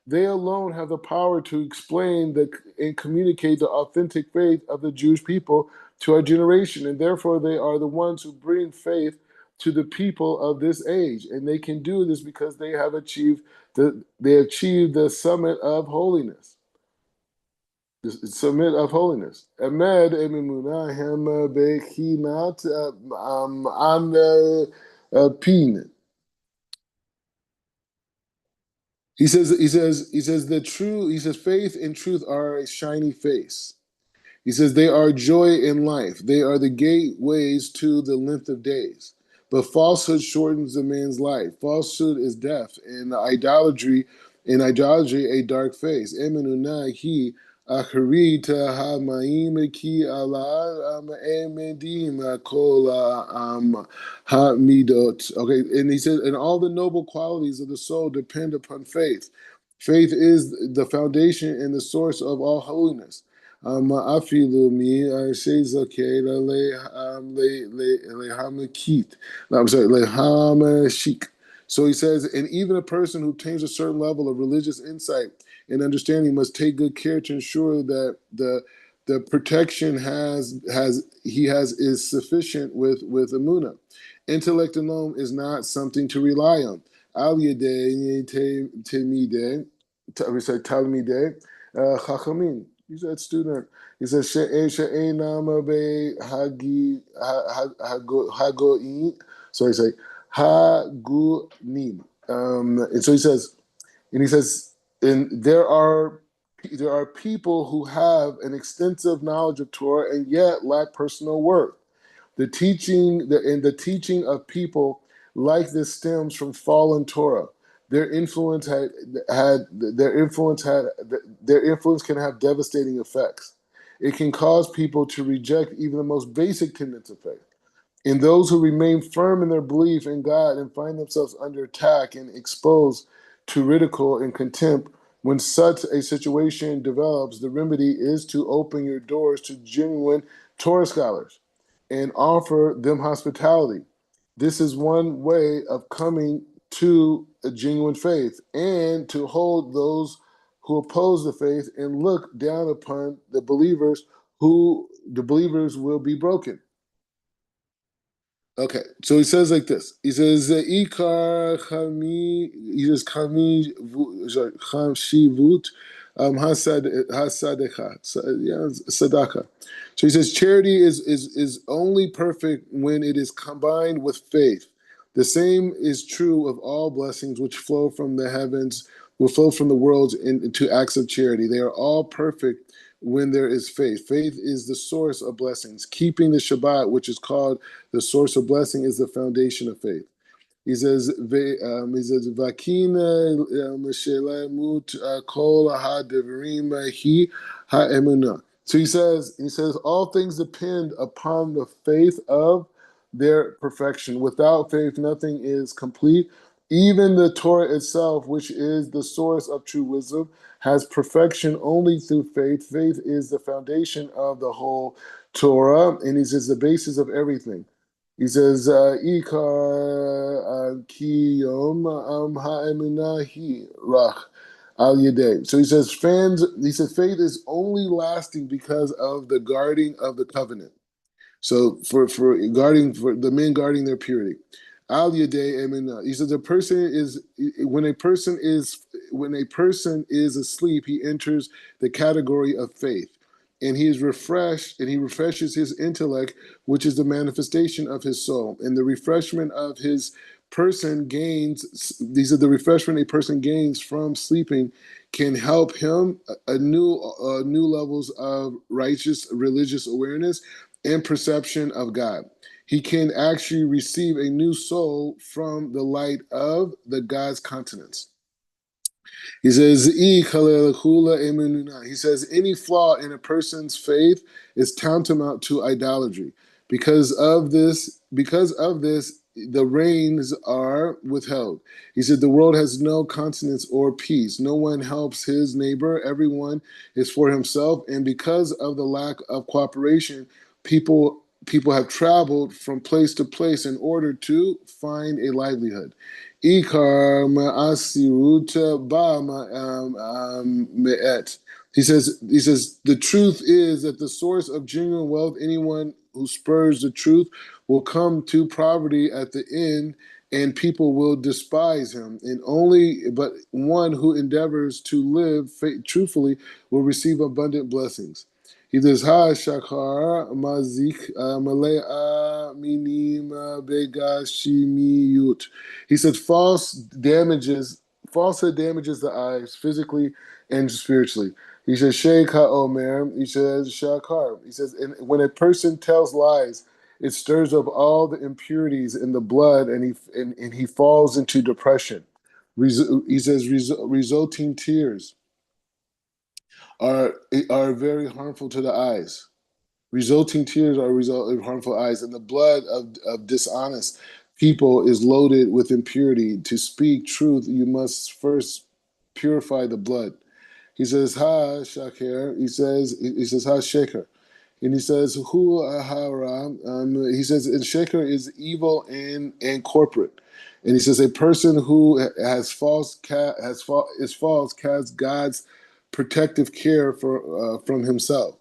They alone have the power to explain and communicate the authentic faith of the Jewish people to our generation, and therefore they are the ones who bring faith to the people of this age, and they can do this because they achieved the summit of holiness. The summit of holiness. Ahmed emimuna hem bechinat an pin. He says faith and truth are a shiny face. He says they are joy in life. They are the gateways to the length of days. But falsehood shortens a man's life. Falsehood is death, and idolatry, a dark face. Emenunai hi acharita ha'maim ki ala emedim kol ha'midot. Okay, and he says, and all the noble qualities of the soul depend upon faith. Faith is the foundation and the source of all holiness. Afilu mi shezakeda lehamakit. I'm sorry, lehamashik. So he says, and even a person who attains a certain level of religious insight and understanding must take good care to ensure that the protection he has is sufficient with Amuna. Intellect alone is not something to rely on. Al yedei temide, we say talmide chachamim. He said, student. He says, she'enam be hagoin. So he say, hagunim. And so he says, and there are people who have an extensive knowledge of Torah and yet lack personal worth. The teaching of people like this stems from fallen Torah. Their influence can have devastating effects. It can cause people to reject even the most basic tenets of faith. And those who remain firm in their belief in God and find themselves under attack and exposed to ridicule and contempt, when such a situation develops, the remedy is to open your doors to genuine Torah scholars and offer them hospitality. This is one way of coming to a genuine faith and to hold those who oppose the faith and look down upon the believers will be broken. Okay, so he says like this. He says, "Ikar chami." He says, "Chami chamshivut hasadecha." Yeah, sadaka. So he says, charity is only perfect when it is combined with faith. The same is true of all blessings which flow from the heavens, will flow from the worlds into acts of charity. They are all perfect when there is faith. Faith is the source of blessings. Keeping the Shabbat, which is called the source of blessing, is the foundation of faith. Vakina Mishelemut Kol HaDevarim Hi HaEmunah. So he says, all things depend upon the faith of their perfection. Without faith, nothing is complete. Even the Torah itself, which is the source of true wisdom, has perfection only through faith. Faith is the foundation of the whole Torah, and he says the basis of everything. He says, "Ikar kiyom ha'emunahi rach al yedei." So he says, faith is only lasting because of the guarding of the covenant. So for the men guarding their purity. Al yedei emunah. He says the person is when a person is asleep, he enters the category of faith, and he is refreshed, and he refreshes his intellect, which is the manifestation of his soul, and the refreshment of his person gains. These are the refreshment a person gains from sleeping can help him a new levels of righteous religious awareness and perception of God. He can actually receive a new soul from the light of the God's countenance. He says, he says, any flaw in a person's faith is tantamount to idolatry. Because of this, the rains are withheld. He said, the world has no consonance or peace. No one helps his neighbor. Everyone is for himself. And because of the lack of cooperation, people have traveled from place to place in order to find a livelihood. Ikar ma'asiruta ba me'et. He says, the truth is that the source of genuine wealth, anyone who spurs the truth, will come to poverty at the end, and people will despise him. But one who endeavors to live truthfully will receive abundant blessings. He says, "Ha shakar mazik malea minim begashimiyut." He said, falsehood damages the eyes physically and spiritually. He says, Sheikh HaOmer, he says, Shakar. He says, and when a person tells lies, it stirs up all the impurities in the blood, and he falls into depression. He says, resulting tears are are very harmful to the eyes. Resulting tears are result of harmful eyes, and the blood of dishonest people is loaded with impurity. To speak truth, you must first purify the blood. He says, "Ha shaker." He says, "Ha shaker," and he says, "Hu ahara." He says, "And shaker is evil and corporate." And he says, "A person who is false casts God's protective care from himself.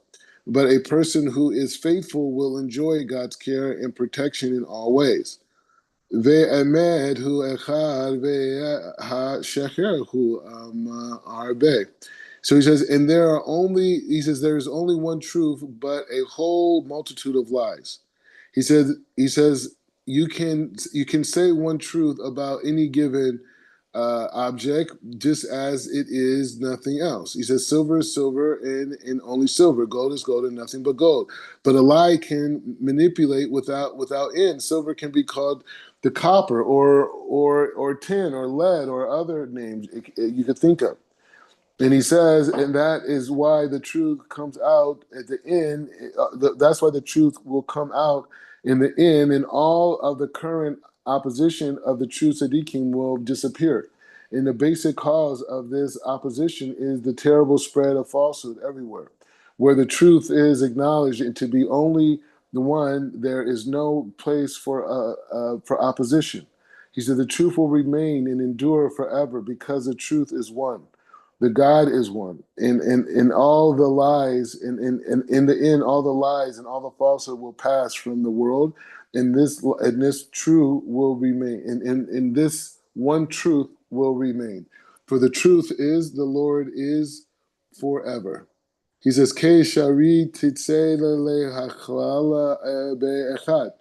But a person who is faithful will enjoy God's care and protection in all ways." Ve'emed hu echad ve'hasheker hu arbe. So there is only one truth, but a whole multitude of lies. He says you can say one truth about any given object, just as it is nothing else. He says silver is silver and only silver. Gold is gold and nothing but gold. But a lie can manipulate without end. Silver can be called the copper or tin or lead or other names you could think of. And he says, and that is why the truth comes out at the end. That's why the truth will come out in the end, and all of the current opposition of the true Siddiqim will disappear. And the basic cause of this opposition is the terrible spread of falsehood everywhere. Where the truth is acknowledged to be only the one, there is no place for opposition. He said, the truth will remain and endure forever because the truth is one. The God is one, and all the lies, and in the end, all the lies and all the falsehood will pass from the world, and this true will remain, and this one truth will remain. For the truth is the Lord is forever. He says, "Ke shari titzei le hachlala be'echad."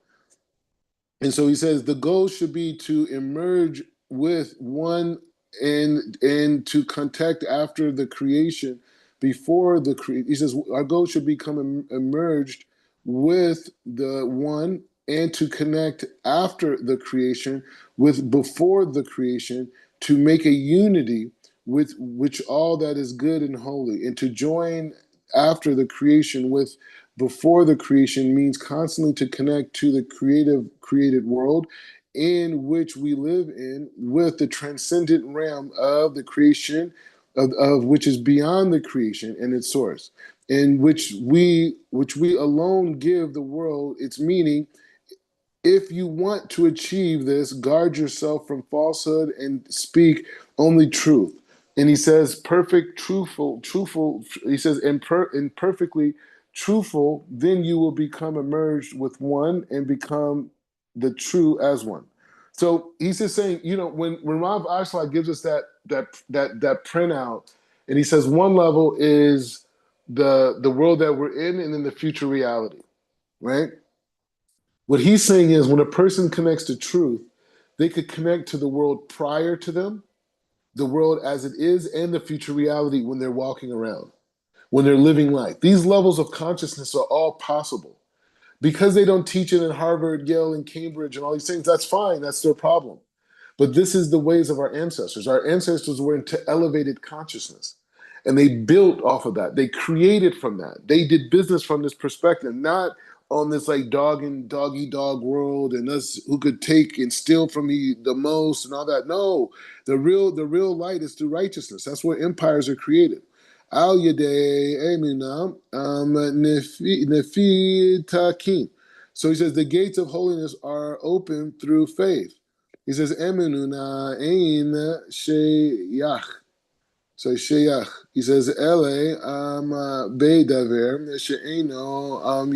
And so he says the goal should be to emerge with one and to contact after the creation before the he says our goal should become emerged with the one and to connect after the creation with before the creation to make a unity with which all that is good and holy, and to join after the creation with before the creation means constantly to connect to the created world in which we live in with the transcendent realm of the creation of which is beyond the creation and its source, in which we alone give the world its meaning. If you want to achieve this, guard yourself from falsehood and speak only truth. And he says, perfect, truthful. He says, and perfectly truthful, then you will become emerged with one and become the true as one. So he's just saying, when Rav Ashlag gives us that printout, and he says one level is the world that we're in, and then the future reality, right? What he's saying is when a person connects to truth, they could connect to the world prior to them, the world as it is, and the future reality when they're walking around, when they're living life. These levels of consciousness are all possible. Because they don't teach it in Harvard, Yale, and Cambridge and all these things, that's fine, that's their problem. But this is the ways of our ancestors. Our ancestors were into elevated consciousness. And they built off of that. They created from that. They did business from this perspective, not on this like dog and dog eat dog world and us who could take and steal from me the most and all that. No, the real light is through righteousness. That's where empires are created. Al Yadei Emina Nefi Takin. So he says the gates of holiness are open through faith. He says, Emununa ein sheyach. So sheyach. He says, Ele beidaver she'eno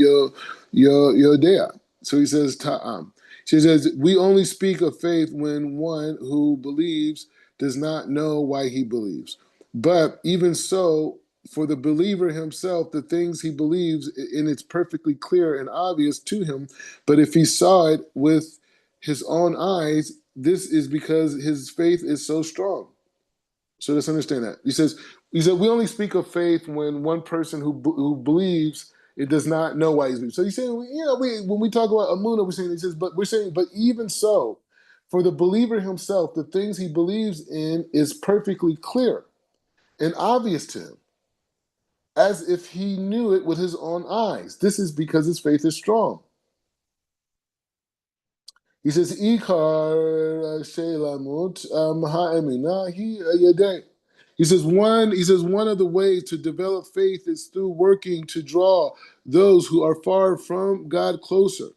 yodea. So he says, ta'am. She says, we only speak of faith when one who believes does not know why he believes. But even so, for the believer himself, the things he believes, and it's perfectly clear and obvious to him. But if he saw it with his own eyes, this is because his faith is so strong. So let's understand that. He said, we only speak of faith when one person who believes it does not know why he's believing. So he's saying, when we talk about Amunah, but even so, for the believer himself, the things he believes in is perfectly clear and obvious to him, as if he knew it with his own eyes. This is because his faith is strong. He says, Ikar Sheilamut Ha'eminahi Yadeh. He says one of the ways to develop faith is through working to draw those who are far from God closer.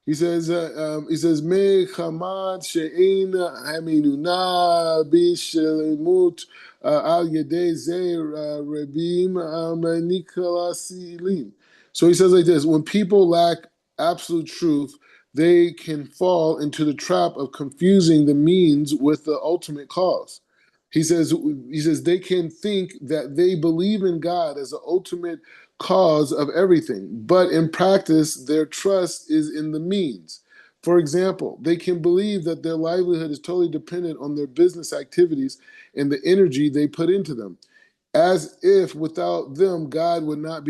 He says me chamad she'in haminuna bishelimut al yedei ze rebim nikolasilim. So he says like this: when people lack absolute truth, they can fall into the trap of confusing the means with the ultimate cause. He says they can think that they believe in God as the ultimate cause of everything, but in practice, their trust is in the means. For example, they can believe that their livelihood is totally dependent on their business activities and the energy they put into them, as if without them, God would not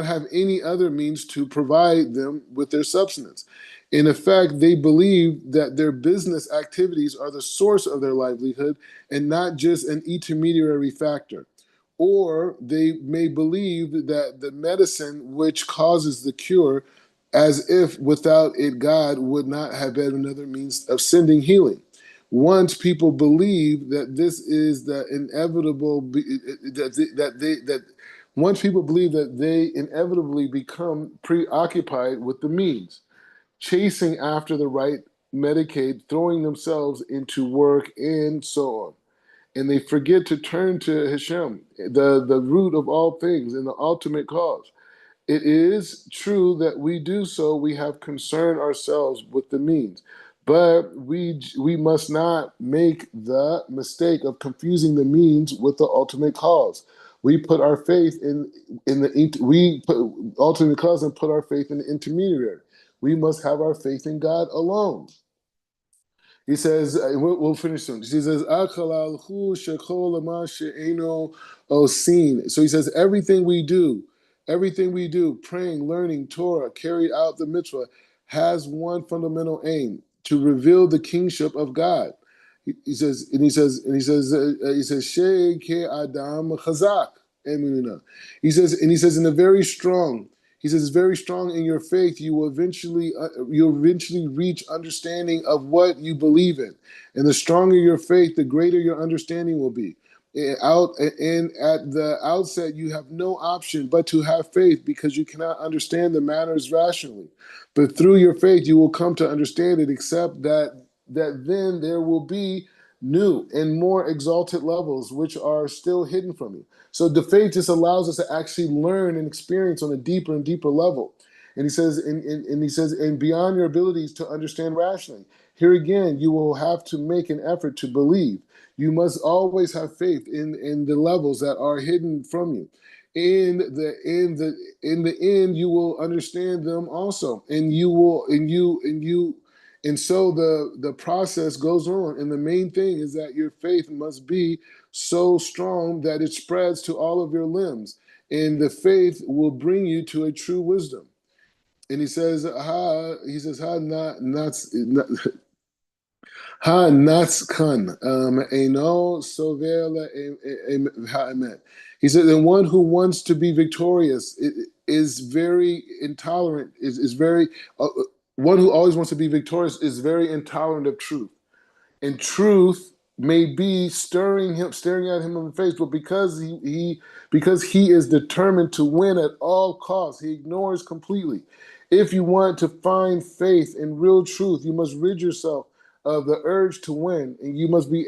have any other means to provide them with their substance. In effect, they believe that their business activities are the source of their livelihood and not just an intermediary factor. Or they may believe that the medicine which causes the cure, as if without it God would not have had another means of sending healing. Once people believe that this is the inevitable, that once people believe that they inevitably become preoccupied with the means, chasing after the right Medicaid, throwing themselves into work, and so on. And they forget to turn to Hashem, the root of all things and the ultimate cause. It is true that we do so. We have concerned ourselves with the means, but we must not make the mistake of confusing the means with the ultimate cause. We put our faith we put ultimate cause and put our faith in the intermediary. We must have our faith in God alone. He says, we'll finish soon. He says, osin. So he says, everything we do, praying, learning Torah, carry out the mitzvah, has one fundamental aim: to reveal the kingship of God. He says, Shei ke Adam chazak emunah. He says, in a very strong. He says, very strong in your faith, you'll eventually reach understanding of what you believe in. And the stronger your faith, the greater your understanding will be. And at the outset, you have no option but to have faith, because you cannot understand the matters rationally. But through your faith, you will come to understand it, except that then there will be new and more exalted levels which are still hidden from you. So the faith just allows us to actually learn and experience on a deeper and deeper level. And he says, and beyond your abilities to understand rationally. Here again, you will have to make an effort to believe. You must always have faith in the levels that are hidden from you. In the end, you will understand them also, and so the process goes on. And the main thing is that your faith must be so strong that it spreads to all of your limbs, and the faith will bring you to a true wisdom. And he says, ha natskan eno sover ha'emet. He said, and one who wants to be victorious is very intolerant, is very, one who always wants to be victorious is very intolerant of truth. And truth may be staring at him in the face, but because he is determined to win at all costs, he ignores completely. If you want to find faith in real truth, you must rid yourself of the urge to win, and you must be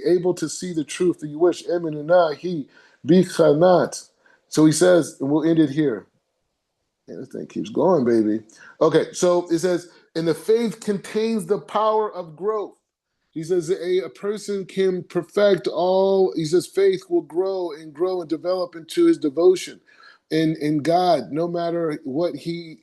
able to see the truth that you wish. Eminahi bichanat. So he says, and we'll end it here. And this thing keeps going, baby. Okay, so it says, and the faith contains the power of growth. He says a person can perfect all. He says faith will grow and develop into his devotion in God, no matter what he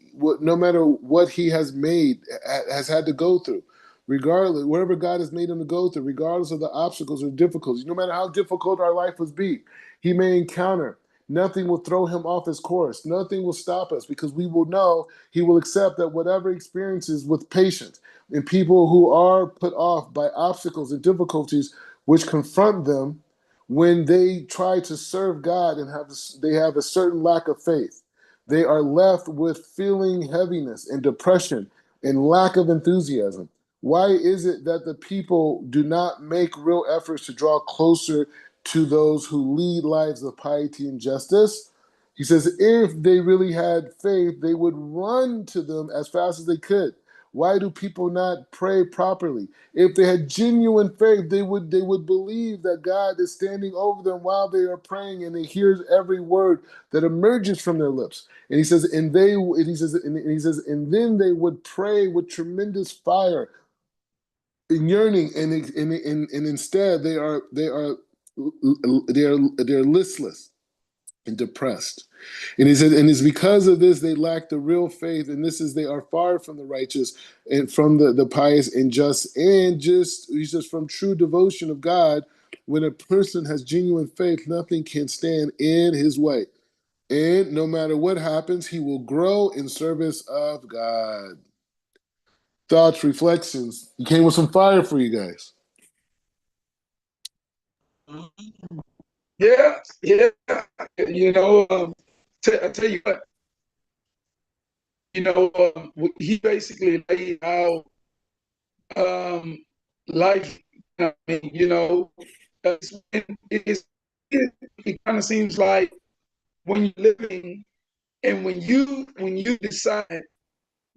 has had to go through, regardless, whatever God has made him to go through, regardless of the obstacles or difficulties, no matter how difficult our life would be, he may encounter. Nothing will throw him off his course. Nothing will stop us, because we will know he will accept that whatever experiences with patience. And people who are put off by obstacles and difficulties which confront them when they try to serve God and they have a certain lack of faith. They are left with feeling heaviness and depression and lack of enthusiasm. Why is it that the people do not make real efforts to draw closer to those who lead lives of piety and justice? He says, if they really had faith, they would run to them as fast as they could. Why do people not pray properly? If they had genuine faith, they would believe that God is standing over them while they are praying, and He hears every word that emerges from their lips. And he says, and then they would pray with tremendous fire and yearning, and instead they're listless and depressed. And he said, and it's because of this they lack the real faith, and this is they are far from the righteous and from the pious and just, he says, from true devotion of God. When a person has genuine faith, nothing can stand in his way. And no matter what happens, he will grow in service of God. Thoughts, reflections. He came with some fire for you guys. Yeah, yeah. You know, I tell you what, he basically laid out life. I mean, it kind of seems like when you're living and when you decide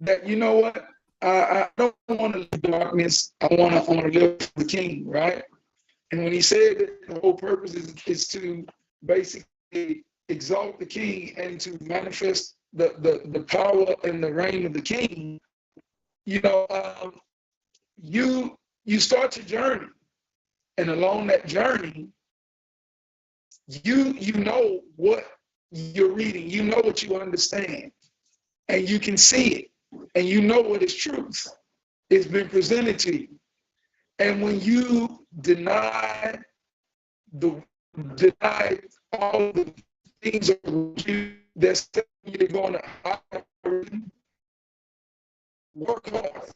that what, I don't want to live in darkness. I want to live for the King, right? And when he said that the whole purpose is to basically exalt the King and to manifest the power and the reign of the King, you start your journey, and along that journey, you know what you're reading, you know what you understand, and you can see it, and you know what is truth. It's been presented to you. And when you deny all the things that's you're going to work hard.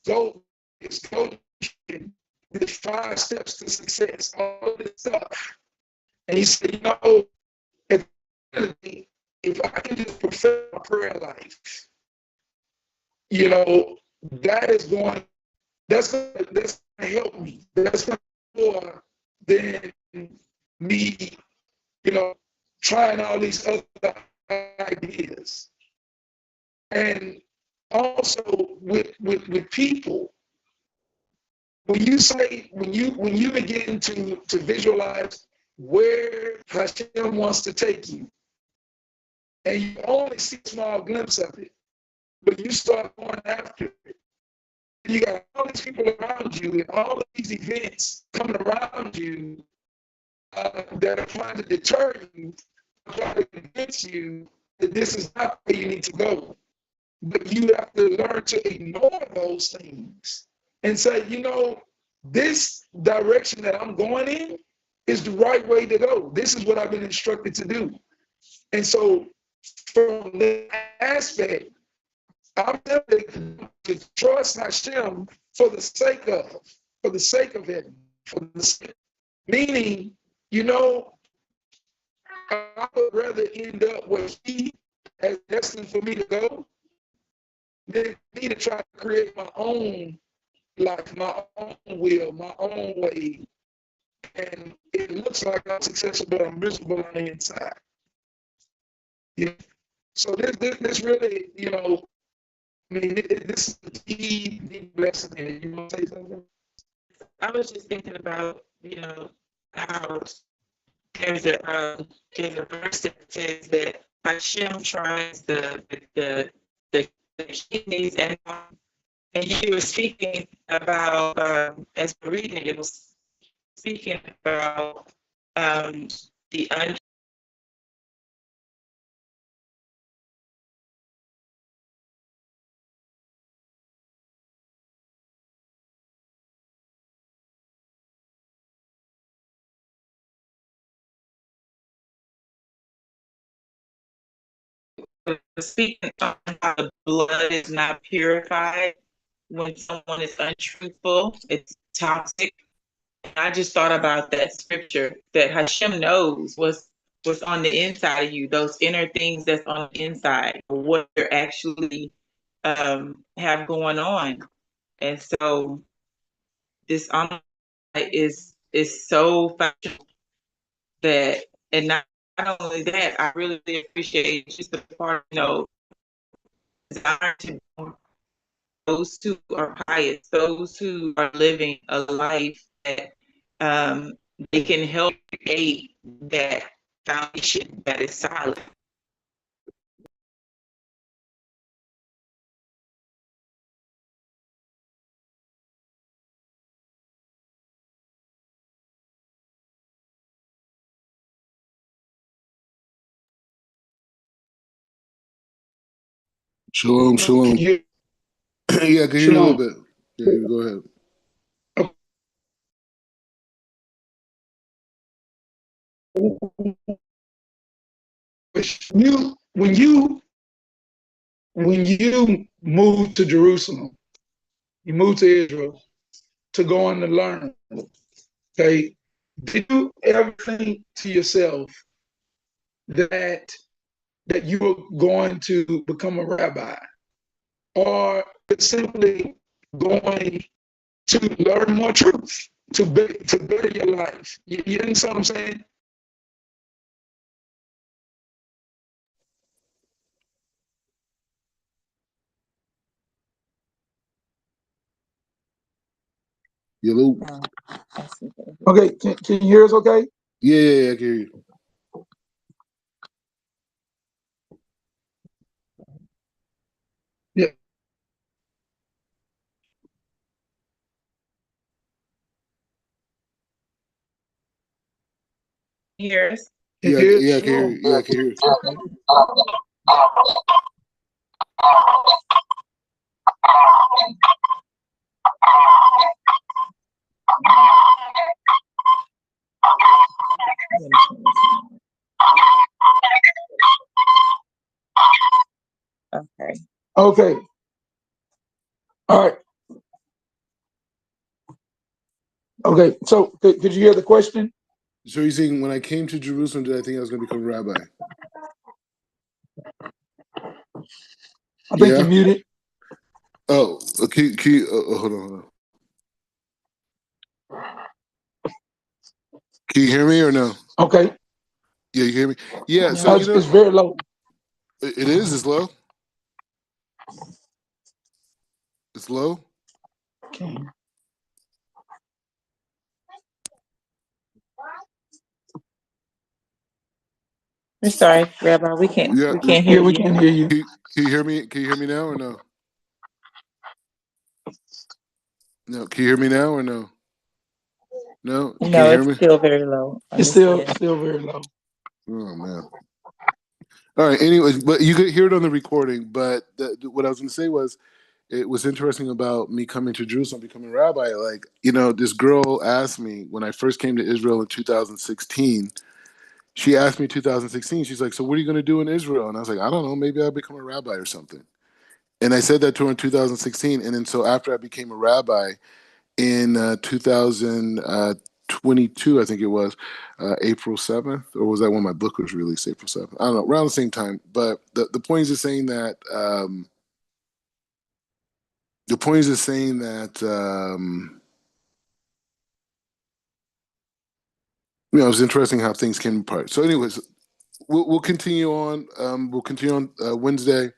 Go, it's coaching. There's 5 steps to success. All this stuff. And he said, you know, if I can just perfect my prayer life, you know, that's going to help me. That's going to be more than me, you know, trying all these other ideas. And also with people, when you begin to visualize where Hashem wants to take you, and you only see a small glimpse of it, but you start going after it. You got all these people around you and all of these events coming around you that are trying to deter you, trying to convince you that this is not where you need to go. But you have to learn to ignore those things and say, you know, this direction that I'm going in is the right way to go. This is what I've been instructed to do. And so from that aspect, I'm tempted to trust Hashem for the sake of it. Meaning, you know, I would rather end up where he has destined for me to go than me to try to create my own life, my own will, my own way. And it looks like I'm successful, but I'm miserable on the inside. Yeah. So this really, you know, I mean, this is a deep lesson. You want to say something? I was just thinking about, you know, how there's a verse that says that Hashem tries the kidneys, and you were speaking about as we're reading, it was speaking about the speaking on how the blood is not purified when someone is untruthful, it's toxic. And I just thought about that scripture that Hashem knows what's on the inside of you, those inner things that's on the inside, what you're actually have going on. And so this online is so factual that, and not only that, I really appreciate just the part, you know, desire to those who are pious, those who are living a life that they can help create that foundation that is solid. Shalom, shalom. Yeah, I can hear you a little bit. Yeah, you go ahead. When you move to Jerusalem, you move to Israel to go on to learn. Okay, did you ever think to yourself that you were going to become a rabbi, or simply going to learn more truth, to better your life? You understand what I'm saying? Hello. Okay, can you hear us okay? Yeah, I can hear you. Yeah. Hear us? Yeah, I can hear you. Yeah, I can hear you. Okay. Okay. All right. Okay. So could you hear the question? So you're saying when I came to Jerusalem, did I think I was going to become a rabbi? I think you're Yeah. muted. Oh, hold on. Can you hear me or no? Okay. Yeah, you hear me? Yeah. So It's very low. it is. It's low. It's low. Okay. I'm sorry, Rabbi. We can't Yeah. hear Yeah, we you. can hear you. Can you hear me? Can you hear me now or no? No. Can you hear me now or no? No. You can't No, hear it's me. still very low on It's this end. still very low. Oh man. All right. Anyways, but you could hear it on the recording. But what I was going to say was, it was interesting about me coming to Jerusalem, becoming a rabbi. Like, this girl asked me when I first came to Israel in 2016. She asked me 2016. She's like, "So what are you going to do in Israel?" And I was like, "I don't know. Maybe I'll become a rabbi or something." And I said that to her in 2016. And then so after I became a rabbi in 2022, I think it was April 7th, or was that when my book was released? April 7th. I don't know, around the same time. But the point is just saying that. The point is just saying that. It was interesting how things came apart. So, anyways, we'll continue on. We'll continue on Wednesday.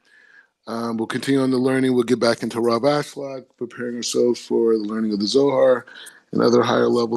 We'll continue on the learning. We'll get back into Rav Ashlag, preparing ourselves for the learning of the Zohar and other higher levels.